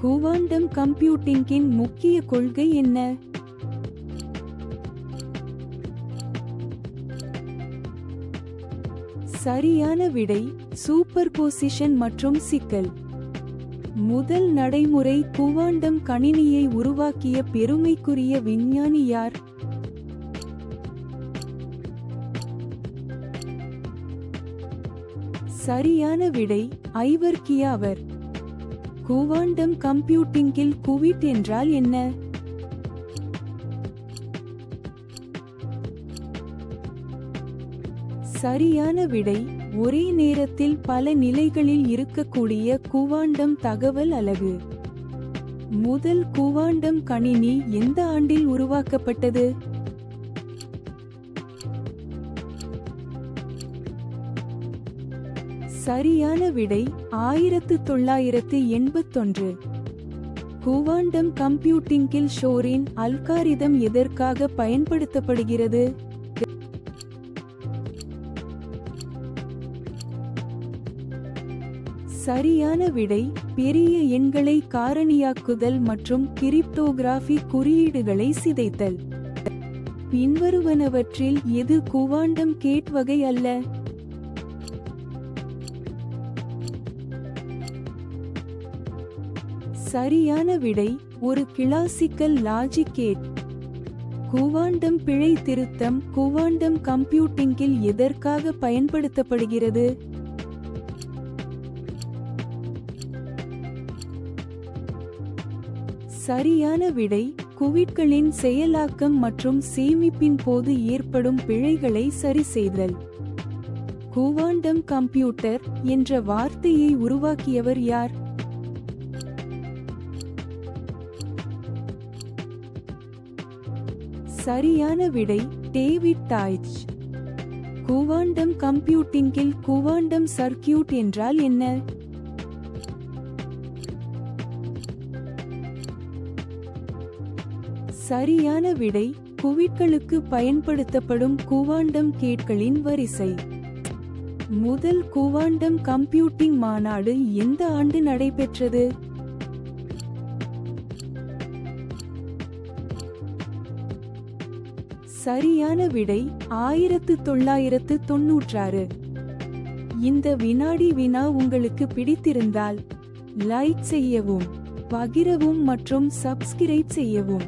Quantum கம்ப்யூட்டிங்கின் முக்கிய கொள்கை என்ன? சரியான விடை சூப்பர்போசிஷன் மற்றும் சிக்கல். முதல் நடைமுறை குவாண்டம் கணினியை உருவாக்கிய பெருமைக்குரிய விஞ்ஞானி யார்? சரியான விடை ஐவர் கியாவர். குவாண்டம் கம்ப்யூட்டிங்கில் குவிட் என்றால் என்ன? சரியான விடை ஒரே நேரத்தில் பல நிலைகளில் இருக்கக்கூடிய குவாண்டம் தகவல் அலகு. முதல் குவாண்டம் கணினி எந்த ஆண்டில் உருவாக்கப்பட்டது? சரியான விடை 1981. குவாண்டம் கம்ப்யூட்டிங்கில் ஷோரின் அல்காரிதம் எதற்காக பயன்படுத்தப்படுகிறது? சரியான விடை பெரிய எண்களை காரணியாக்குதல் மற்றும் கிரிப்டோகிராஃபி குறியீடுகளை சிதைத்தல். பின்வருவனவற்றில் எது குவாண்டம் கேட் வகை அல்ல? சரியான விடை ஒரு கிளாசிக்கல் லாஜிக் கேட். குவாண்டம் பிழை திருத்தம் குவாண்டம் கம்ப்யூட்டிங்கில் எதற்காக பயன்படுத்தப்படுகிறது? சரியான விடை குவிட்களின் செயலாக்கம் மற்றும் சேமிப்பின் போது ஏற்படும் பிழைகளை சரிசெய்தல். குவாண்டம் கம்ப்யூட்டர் என்ற வார்த்தையை உருவாக்கியவர் யார்? சரியான விடை டேவிட் டாய்ச். குவாண்டம் கம்ப்யூட்டிங்கில் குவாண்டம் சர்க்கியூட் என்றால் என்ன? சரியான விடை குவிட்களுக்கு பயன்படுத்தப்படும் குவாண்டம் கேட்களின் வரிசை. முதல் குவாண்டம் கம்ப்யூட்டிங் மாநாடு எந்த ஆண்டு நடைபெற்றது? சரியான விடை 1996. இந்த வினாடி வினா உங்களுக்கு பிடித்திருந்தால் லைக் செய்யவும், பகிரவும் மற்றும் சப்ஸ்கிரைப் செய்யவும்.